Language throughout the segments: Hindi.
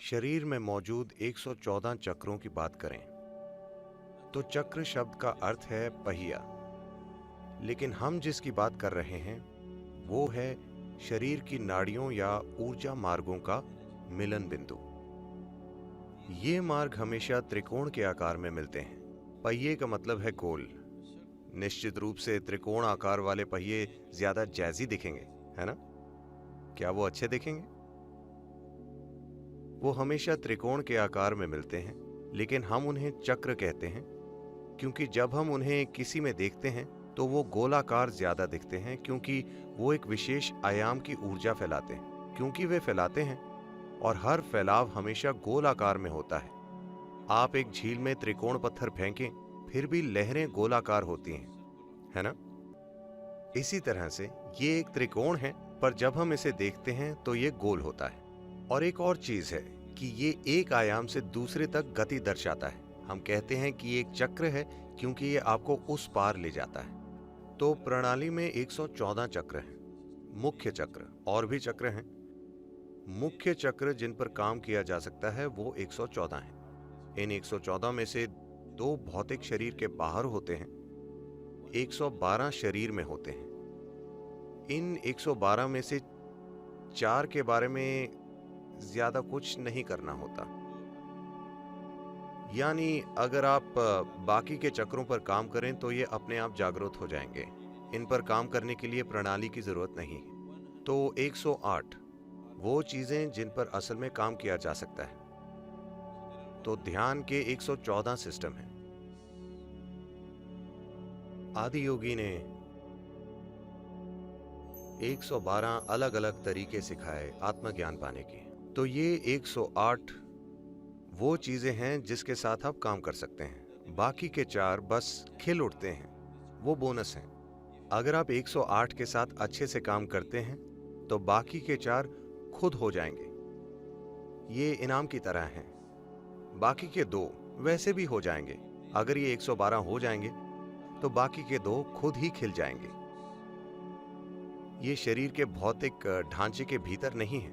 शरीर में मौजूद 114 चक्रों की बात करें तो चक्र शब्द का अर्थ है पहिया, लेकिन हम जिसकी बात कर रहे हैं वो है शरीर की नाड़ियों या ऊर्जा मार्गों का मिलन बिंदु। ये मार्ग हमेशा त्रिकोण के आकार में मिलते हैं। पहिए का मतलब है गोल। निश्चित रूप से त्रिकोण आकार वाले पहिए ज्यादा जैज़ी दिखेंगे, है ना? क्या वो अच्छे दिखेंगे? वो हमेशा त्रिकोण के आकार में मिलते हैं, लेकिन हम उन्हें चक्र कहते हैं क्योंकि जब हम उन्हें किसी में देखते हैं तो वो गोलाकार ज्यादा दिखते हैं, क्योंकि वो एक विशेष आयाम की ऊर्जा फैलाते हैं। क्योंकि वे फैलाते हैं और हर फैलाव हमेशा गोलाकार में होता है। आप एक झील में त्रिकोण पत्थर फेंकें, फिर भी लहरें गोलाकार होती हैं, है ना? इसी तरह से ये एक त्रिकोण है, पर जब हम इसे देखते हैं तो ये गोल होता है। और एक और चीज है कि ये एक आयाम से दूसरे तक गति दर्शाता है। हम कहते हैं कि ये एक चक्र है क्योंकि ये आपको उस पार ले जाता है। तो प्रणाली में 114 चक्र हैं। मुख्य चक्र, और भी चक्र हैं। मुख्य चक्र जिन पर काम किया जा सकता है वो 114 हैं। इन 114 में से 2 भौतिक शरीर के बाहर होते हैं, 112 शरीर में होते हैं। इन 112 में से 4 के बारे में ज्यादा कुछ नहीं करना होता। यानी अगर आप बाकी के चक्रों पर काम करें तो ये अपने आप जागरूक हो जाएंगे। इन पर काम करने के लिए प्रणाली की जरूरत नहीं है। तो 108 वो चीजें जिन पर असल में काम किया जा सकता है। तो ध्यान के 114 सिस्टम हैं। आदि योगी ने 112 अलग अलग तरीके सिखाए आत्मज्ञान पाने के। तो ये 108 वो चीजें हैं जिसके साथ आप काम कर सकते हैं। बाकी के 4 बस खिल उठते हैं, वो बोनस हैं। अगर आप 108 के साथ अच्छे से काम करते हैं तो बाकी के 4 खुद हो जाएंगे। ये इनाम की तरह हैं। बाकी के 2 वैसे भी हो जाएंगे। अगर ये 112 हो जाएंगे तो बाकी के 2 खुद ही खिल जाएंगे। ये शरीर के भौतिक ढांचे के भीतर नहीं है।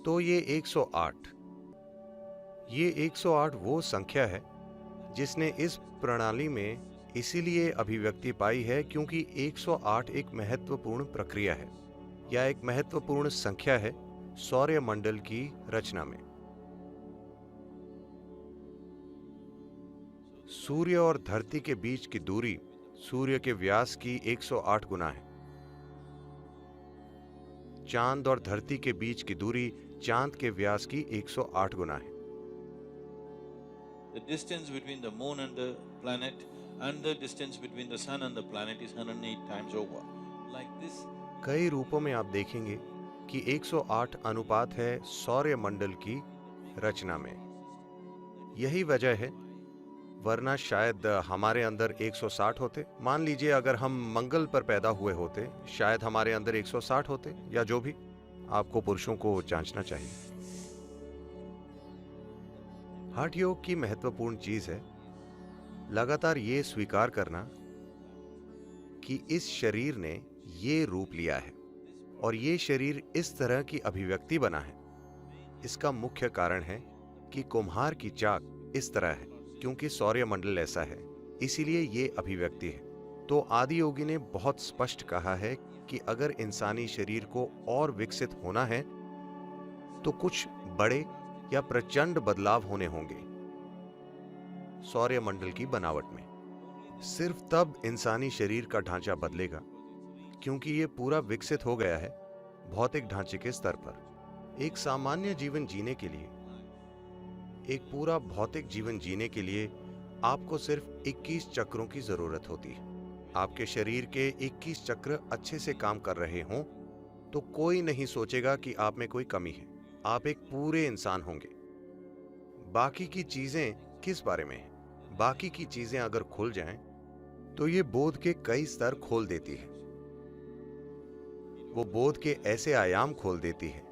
तो ये 108 वो संख्या है जिसने इस प्रणाली में इसीलिए अभिव्यक्ति पाई है क्योंकि 108 एक महत्वपूर्ण प्रक्रिया है या एक महत्वपूर्ण संख्या है सौर मंडल की रचना में। सूर्य और धरती के बीच की दूरी सूर्य के व्यास की 108 गुना है। चांद और धरती के बीच की दूरी चांद के व्यास की 108 गुना है। The distance between the moon and the planet and the distance between the sun and the planet is 108 times over. Like this. कई रूपों में आप देखेंगे कि 108 अनुपात है सौर मंडल की रचना में। यही वजह है, वरना शायद हमारे अंदर 160 होते। मान लीजिए अगर हम मंगल पर पैदा हुए होते, शायद हमारे अंदर 160 होते, या जो भी। आपको पुरुषों को जांचना चाहिए। हठ योग की महत्वपूर्ण चीज है लगातार ये स्वीकार करना कि इस शरीर ने ये रूप लिया है और ये शरीर इस तरह की अभिव्यक्ति बना है। इसका मुख्य कारण है कि कुम्हार की चाक इस तरह है क्योंकि सौर मंडल ऐसा है, इसीलिए ये अभिव्यक्ति है। तो आदि योगी ने बहुत स्पष्ट कहा है कि अगर इंसानी शरीर को और विकसित होना है तो कुछ बड़े या प्रचंड बदलाव होने होंगे सौर मंडल की बनावट में। सिर्फ तब इंसानी शरीर का ढांचा बदलेगा क्योंकि ये पूरा विकसित हो गया है भौतिक ढांचे के स्तर पर। एक सामान्य जीवन जीने के लिए, एक पूरा भौतिक जीवन जीने के लिए आपको सिर्फ 21 चक्रों की जरूरत होती है। आपके शरीर के 21 चक्र अच्छे से काम कर रहे हों तो कोई नहीं सोचेगा कि आप में कोई कमी है। आप एक पूरे इंसान होंगे। बाकी की चीजें किस बारे में हैं? बाकी की चीजें अगर खुल जाएं तो ये बोध के कई स्तर खोल देती है। वो बोध के ऐसे आयाम खोल देती है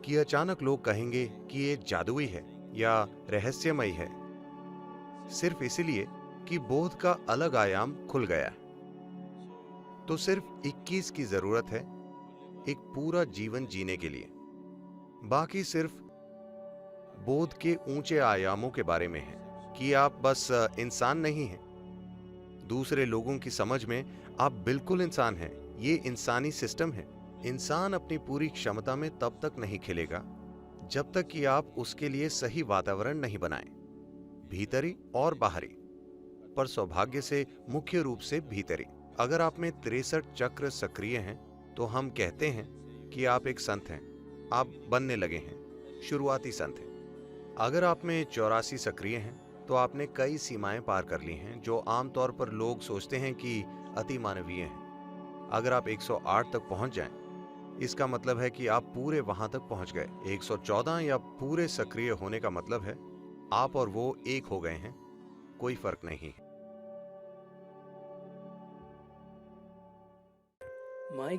कि अचानक लोग कहेंगे कि ये जादुई है या रहस्यमयी है, सिर्फ इसलिए कि बोध का अलग आयाम खुल गया है। तो सिर्फ 21 की जरूरत है। एक पूरा जीवन जीने के लिए। बाकी सिर्फ बोध के ऊंचे आयामों के बारे में है कि आप बस इंसान नहीं हैं। दूसरे लोगों की समझ में आप बिल्कुल इंसान हैं। ये इंसानी सिस्टम है। इंसान अपनी पूरी क्षमता में तब तक नहीं खिलेगा जब तक कि आप उसके लिए सही वातावरण नहीं बनाएं, भीतरी और बाहरी, पर सौभाग्य से मुख्य रूप से भीतरी। अगर आप में 63 चक्र सक्रिय हैं तो हम कहते हैं कि आप एक संत हैं। आप बनने लगे हैं, शुरुआती संत हैं। अगर आप में 84 सक्रिय हैं तो आपने कई सीमाएं पार कर ली हैं जो आमतौर पर लोग सोचते हैं कि अति मानवीय हैं। अगर आप 108 तक पहुंच जाएं, इसका मतलब है कि आप पूरे वहां तक पहुंच गए। 114 या पूरे सक्रिय होने का मतलब है आप और वो एक हो गए हैं, कोई फर्क नहीं है। My